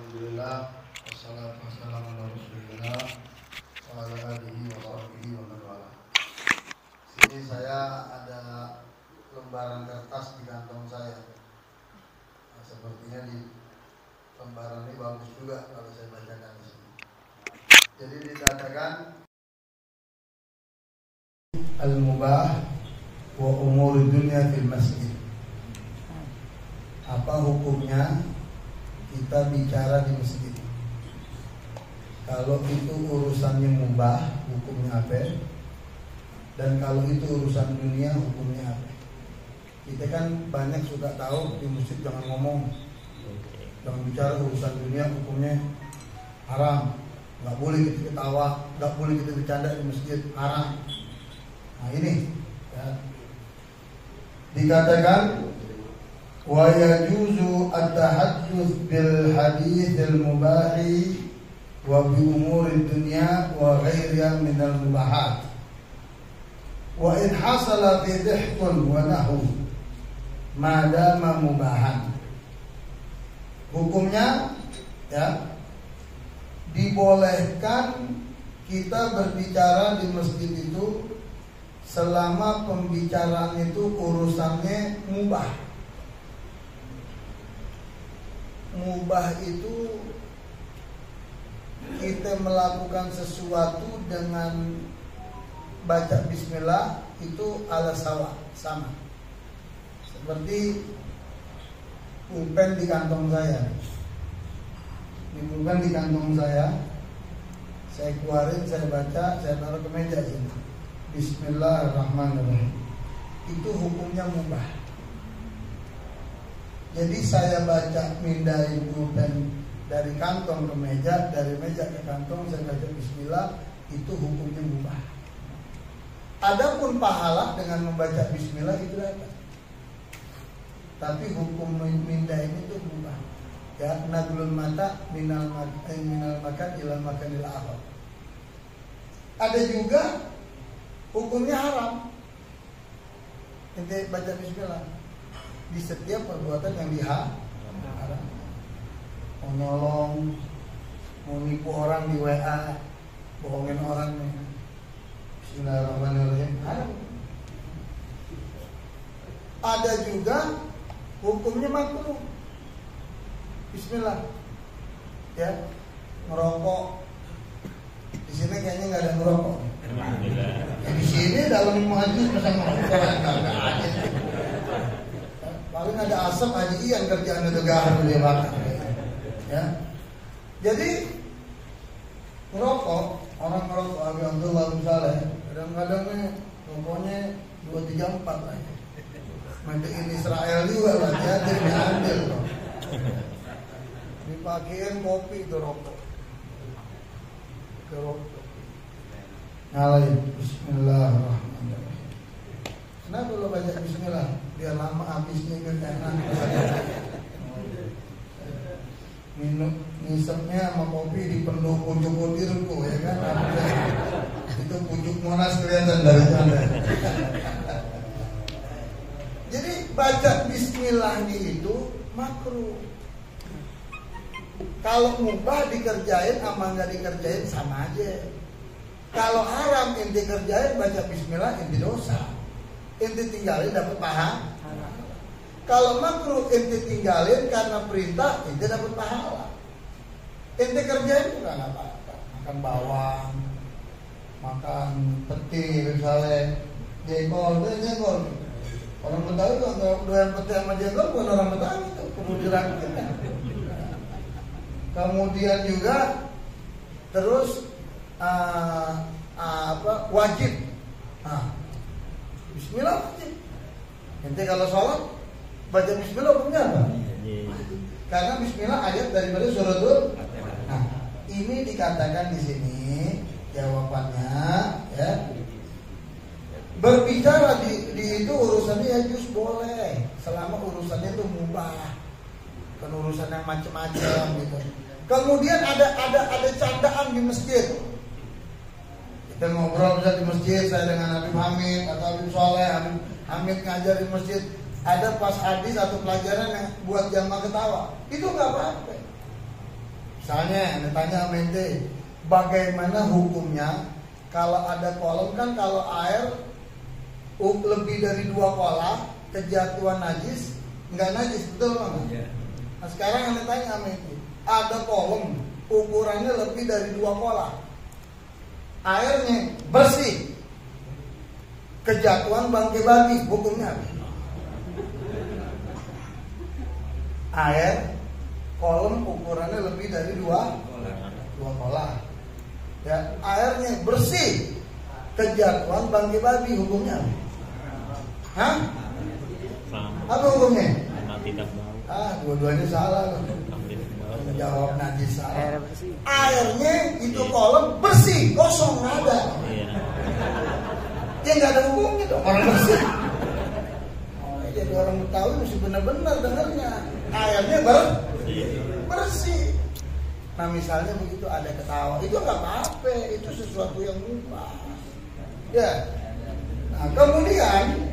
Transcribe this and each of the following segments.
Alhamdulillah, wassalatu wassalamu ala Rasulillah wa ala alihi wa sahbihi wa man wala. Sini saya ada lembaran kertas di kantong saya. Nah, sepertinya di lembaran ini bagus juga kalau saya bacakan di sini. Jadi dikatakan al-mubah wa umur dunya fil masjid. Apa hukumnya kita bicara di masjid? Kalau itu urusannya mubah, hukumnya apa? Dan kalau itu urusan dunia, hukumnya apa? Kita kan banyak suka tahu di masjid jangan ngomong, jangan bicara urusan dunia, hukumnya haram. Nggak boleh kita ketawa, nggak boleh kita bercanda di masjid, haram. Nah ini ya. Dikatakan wa yajuzu at-tahadduts bil hadits al-mubahi wa bi umuri dunya wa ghairiha min al-mubahat wa in hasala fi dhihkun wa nahu ma dama mubahan. Hukumnya ya, dibolehkan kita berbicara di masjid itu selama pembicaraan itu urusannya mubah. Mubah itu kita melakukan sesuatu dengan baca bismillah itu ala sawa, sama. Seperti pulpen di kantong saya. Ini pulpen di kantong saya keluarin, saya baca, saya taruh ke meja ini. Bismillahirrahmanirrahim. Itu hukumnya mubah. Jadi saya baca mindahin pulpen dari kantong ke meja, dari meja ke kantong, saya baca bismillah, itu hukumnya mubah. Adapun pahala dengan membaca bismillah itu dapat. Tapi hukum mindahin itu mubah. Ya, nadlul mata minal makan ila makanil akhar. Ada juga hukumnya haram. Ente baca bismillah di setiap perbuatan yang diharam. Mau nolong, mau nipu orang di WA, bohongin orang nih. Bismillahirrahmanirrahim. Ada juga hukumnya makruh. Bismillah. Ya, ngerokok. Di sini kayaknya nggak ada ngerokok. Ya, di sini dalam majlis masa ngerokok nggak ada. Paling ada asap Haji Ian kerjaan itu garam dia makan. Ya. Jadi ngerokok, orang ngerokok Abi Abdullah misalnya, kadang-kadang nih rokoknya 2, 3, 4 lah. Mandiin Israel juga lah, jadi diambil loh. Dipakein kopi itu rokok. Ke rokok. Nyalain Bismillahirrahmanirrahim. Kenapa lo baca bismillah? Biar lama habisnya kan enak. Minum ngisepnya sama kopi di penuh pucuk butirku ya kan. Itu pucuk Monas kelihatan dari sana. Jadi baca bismillah itu makruh. Kalau mubah dikerjain sama nggak dikerjain sama aja. Kalau haram ente kerjain baca bismillah ente dosa. Ente tinggalin dapat pahala. Kalau makruh ente tinggalin karena perintah ente dapat pahala. Ente kerjain juga nggak apa-apa. Makan bawang, makan peti misalnya, jengkol. Orang Betawi kalau doyan peti sama jengkol bukan orang Betawi itu perlu dirangkul. Kemudian juga terus wajib. Bismillah wajib. Ente kalau sholat baca bismillah hukumnya apa? Karena bismillah ayat daripada suratul. Nah, ini dikatakan di sini jawabannya ya. Berbicara di itu urusannya ya jus boleh selama urusannya itu mubah. Bukan urusan yang macam-macam gitu. Kemudian ada candaan di masjid. Kita ngobrol bisa di masjid, saya dengan Habib Hamid atau Habib Soleh, Habib Hamid ngajar di masjid. Ada pas hadis atau pelajaran yang buat jamaah ketawa, itu nggak apa-apa. Misalnya, anda tanya sama ente, bagaimana hukumnya kalau ada kolam kan kalau air lebih dari 2 kolam kejatuhan najis, nggak najis, betul nggak? Yeah. Nah sekarang anda tanya sama ente, ada kolam ukurannya lebih dari 2 kolam, airnya bersih, kejatuhan bangkai babi, hukumnya apa? Air kolam ukurannya lebih dari 2 kolam, ya, airnya bersih, kejatuhan bangkai babi, hukumnya apa? Hah? Apa hukumnya? Tidak bau. Dua-duanya salah loh. Menjawab najis salah. Airnya itu kolam bersih, kosong, nggak ada. Ya nggak ada hukumnya dong, orang bersih. Jadi orang Betawi mesti benar-benar dengarnya. Airnya bersih. Nah misalnya begitu ada ketawa, itu nggak apa-apa, itu sesuatu yang mubah. Ya. Nah kemudian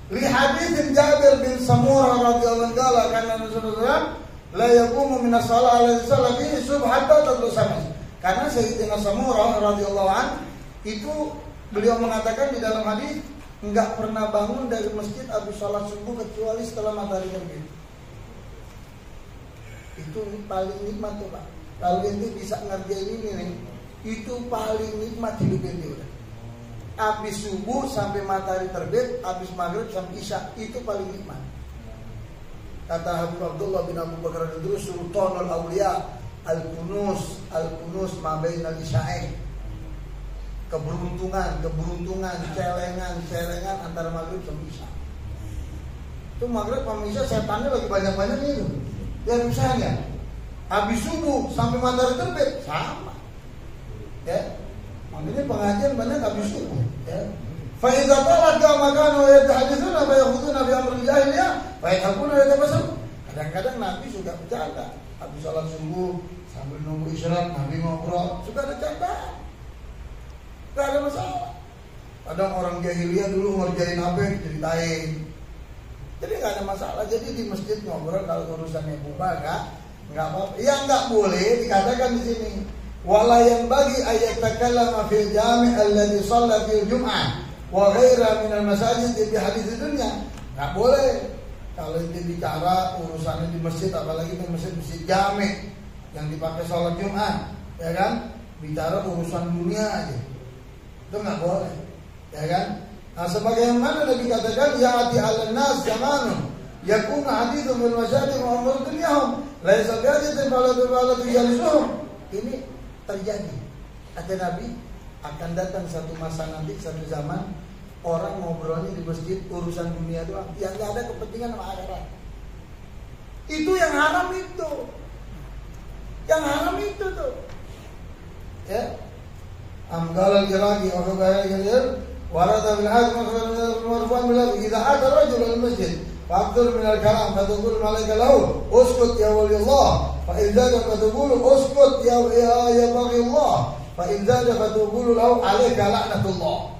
li hadits Jabir bin Samurah radhiyallahu anhu karena Rasulullah la yaqumu min as-salah alaihi salati subhatta tadlu syams. Karena Sayyidina Samurah radhiyallahu anhu itu beliau mengatakan di dalam hadis enggak pernah bangun dari masjid habis salat subuh kecuali setelah matahari terbit. Itu paling nikmat tuh Pak. Kalau ente bisa ngerjain ini nih, itu paling nikmat hidup ente udah. Habis subuh sampai matahari terbit, habis maghrib sampai isya, itu paling nikmat. Kata Habib Abdullah bin Abu Bakar al-Idrus, Sultanul Auliya, al-kunus ma bainal isya'ain. Keberuntungan, celengan antara maghrib sampai isya. Itu maghrib sama isya setannya lagi banyak-banyaknya itu. Ya misalnya, habis subuh sampai matahari terbit sama. Ya. Makanya pengajian banyak habis subuh. Ya. Fa idza talaqa makanu yatahditsuna fa yakhuduna bi amril jahiliyah fa yakhuduna yatabasam. Kadang-kadang Nabi suka bercanda. Habis salat subuh sambil nunggu isyarat Nabi ngobrol, suka ada candaan. Gak ada masalah. Kadang orang jahiliyah dulu ngerjain apa diceritain. Jadi gak ada masalah. Jadi di masjid ngobrol kalau urusannya mubah enggak apa-apa. Yang enggak boleh dikatakan di sini wala yang bagi ayat takallama fil jami' alladhi shalla fil jum'ah wa ghaira min al masajid bi hadits dunya. Enggak boleh kalau itu bicara urusannya di masjid, apalagi di masjid jami' yang dipakai sholat Jumat, ya kan? Bicara urusan dunia aja. Itu enggak boleh. Ya kan? Nah, sebagaimana Nabi katakan ya'ati 'alan nas zamanun yakunu haditsun bil masajid wa umur dunyahum la yasabiyatu fala tujalisuhum. Ini terjadi. Kata Nabi, akan datang satu masa nanti, satu zaman orang ngobrolnya di masjid urusan dunia doang, yang gak ada kepentingan sama akhirat. Itu yang haram itu. Yang haram itu tuh. Ya. Amgal al-jiragi wa hubayal al-jir warada bil hadm marfu'an bil idza ata rajul al-masjid fa'abdur min al-kalam fataqul malaika lahu uskut ya waliyullah fa idza fataqulu uskut ya bagillah fa idza fataqulu lahu alayka la'natullah.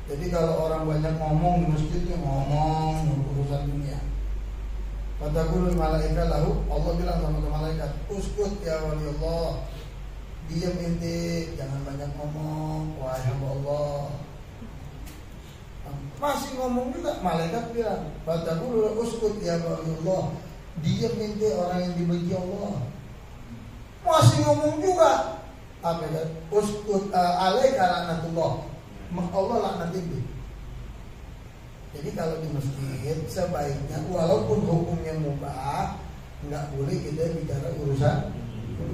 Jadi kalau orang banyak ngomong di masjidnya ngomong urusan dunia, fataqul malaika lahu, Allah bilang sama malaikat uskut ya waliyullah, diam ente, jangan banyak ngomong, wahai hamba Allah. Masih ngomong juga, malaikat bilang, fataqulu uskut ya waliyullah, diam ente orang yang dibenci Allah. Masih ngomong juga, apa ya? Uskut alaika laknatullah, Allah laknat ente. Jadi kalau di masjid sebaiknya walaupun hukumnya mubah, nggak boleh kita bicara urusan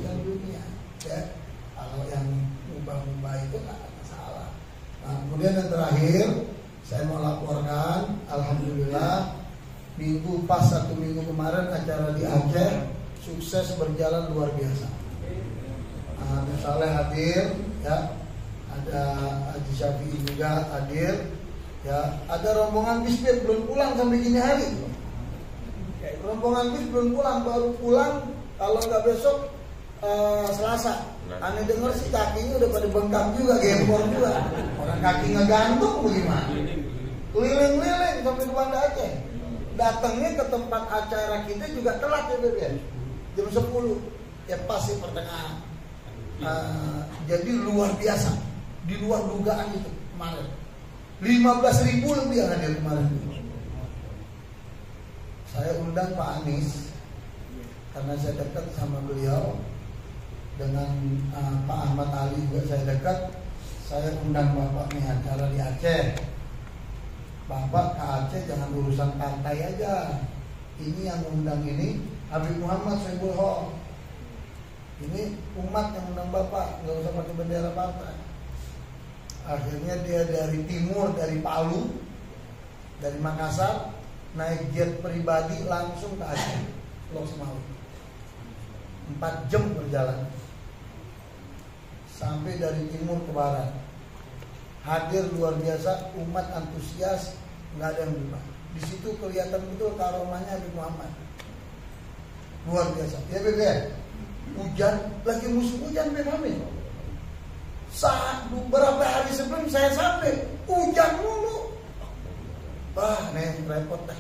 dunia. Ya. Kalau yang mubah-mubah itu nggak ada masalah. Nah, kemudian yang terakhir saya mau laporkan, alhamdulillah satu minggu kemarin acara di Aceh sukses berjalan luar biasa. Misalnya hadir, ya, ada Haji Syafi'i juga hadir, ya, ada rombongan bisbit belum pulang sampai gini hari. Rombongan bis belum pulang, baru pulang kalau nggak besok Selasa. Aneh denger sih kakinya udah pada bengkak juga, gempor juga. Orang kaki ngegantung bagaimana? Keliling-keliling sampai ke Banda Aceh. Datangnya ke tempat acara kita juga telat ya Beb ya. Jam 10. ya pasti pertengahan. Jadi luar biasa, di luar dugaan itu kemarin. 15.000 lebih yang hadir kemarin. Saya undang Pak Anies karena saya dekat sama beliau, dengan Pak Ahmad Ali juga saya dekat. Saya undang Bapak nih acara di Aceh. Bapak ke Aceh jangan urusan partai aja. Ini yang undang ini Habib Muhammad Soebul Hok. Ini umat yang undang Bapak, nggak usah pakai bendera partai. Akhirnya dia dari timur, dari Palu, dari Makassar, naik jet pribadi langsung ke Aceh, Pulau Semawe. 4 jam perjalanan sampai dari timur ke barat. Hadir luar biasa, umat antusias, nggak ada yang lupa. Di situ kelihatan betul karomahnya Habib Muhammad. Luar biasa. Ya Bebe, hujan, lagi musim hujan Bebe. Saat beberapa hari sebelum saya sampai, hujan mulu. Wah, nih repot dah.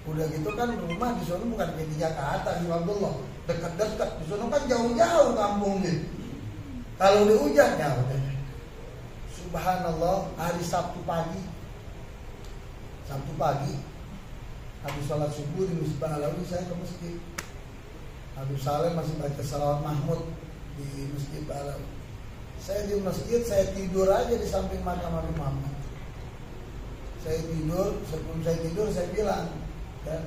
Udah gitu kan rumah di sana bukan kayak di Jakarta, di Abdullah, dekat-dekat. Di sana kan jauh-jauh kampung gitu. Kalau udah hujan ya udah. Subhanallah, hari Sabtu pagi, habis sholat subuh di Masjid Alawi, saya ke masjid. Habib Saleh masih baca salawat Mahmud di Masjid Alawi. Saya di masjid, saya tidur aja di samping makam Habib Muhammad. Saya tidur, sebelum saya tidur saya bilang, ya,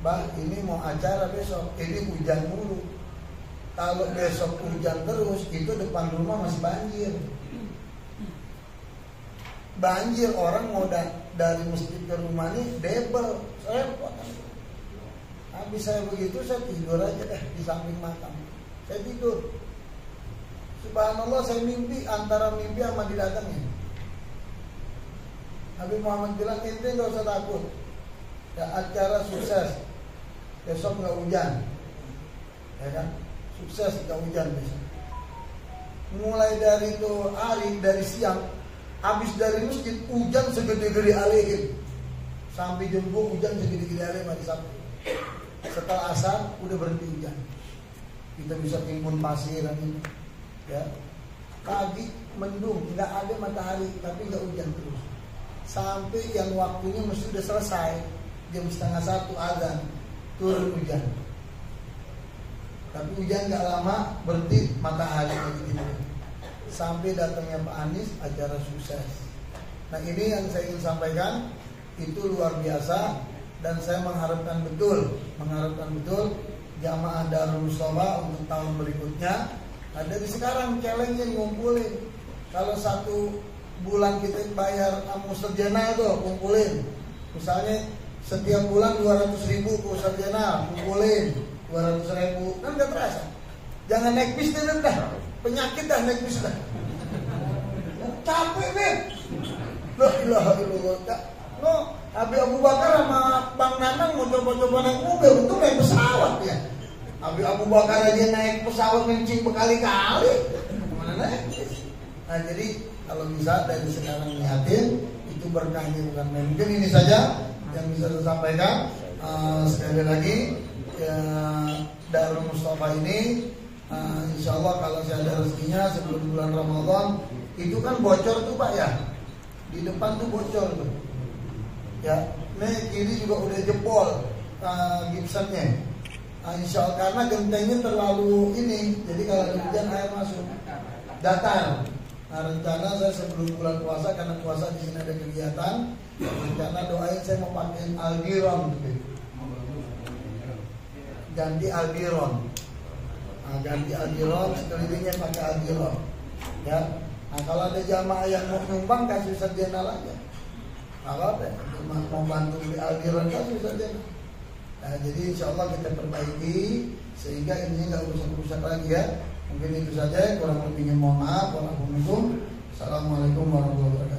Bah, ini mau acara besok, ini hujan mulu. Kalau besok hujan terus, itu depan rumah masih banjir. Banjir, orang mau dari masjid ke rumah ini double, repot. Habis saya begitu, saya tidur aja deh di samping makam. Saya tidur. Subhanallah, saya mimpi, antara mimpi sama didatangnya. Habib Muhammad bilang, ente gak usah takut, ya, acara sukses, besok gak hujan, ya kan? Sukses gak hujan besok. Mulai dari itu hari, dari siang, habis dari masjid, hujan segede-gede alehin. Sampai jemput hujan segede-gede alehin hari Sabtu. Setelah asar, udah berhenti hujan. Kita bisa timbun pasir dan itu, ya. Pagi mendung, nggak ada matahari, tapi nggak hujan terus. Sampai yang waktunya mesti udah selesai, jam 12:30 azan, turun hujan. Tapi hujan nggak lama, berhenti, matahari lagi gitu. Sampai datangnya Pak Anies, acara sukses. Nah ini yang saya ingin sampaikan, itu luar biasa. Dan saya mengharapkan betul jamaah Darul Mustafa untuk tahun berikutnya. Nah dari sekarang challenge ngumpulin. Kalau 1 bulan kita bayar Ustadz Jena itu kumpulin. Misalnya setiap bulan 200.000 ke Ustadz Jena, kumpulin 200.000, kan gak terasa. Jangan naik bis deh dah, penyakit dah naik bis dah. Capek deh. Loh, no, Habib Abu Bakar sama Bang Nanang mau coba-coba naik mobil, itu naik pesawat ya. Habib Abu Bakar aja naik pesawat kencing berkali-kali, mana naik? Nah jadi kalau bisa dari sekarang niatin, itu berkahnya bukan main. Mungkin ini saja yang bisa saya sampaikan. Sekali lagi, ya, Darul Mustafa ini, insya Allah kalau saya ada rezekinya sebelum bulan Ramadan, itu kan bocor tuh Pak ya, di depan tuh bocor tuh. Ya, nih kiri juga udah jebol gipsannya. Insya Allah karena gentengnya terlalu ini, jadi kalau ada hujan air masuk datar. Nah rencana saya sebelum bulan puasa, karena puasa di sini ada kegiatan, rencana doain saya mau pakai aldiron, ganti aldiron, ganti aldiron, sekelilingnya pakai aldiron. Ya, nah kalau ada jamaah yang mau nyumbang kasih sarjana aja. Apa mau bantu di aldiran kan bisa aja. Nah, jadi insya Allah kita perbaiki sehingga ini nggak rusak-rusak lagi ya. Mungkin itu saja, kurang lebihnya mohon maaf. Assalamualaikum warahmatullahi wabarakatuh.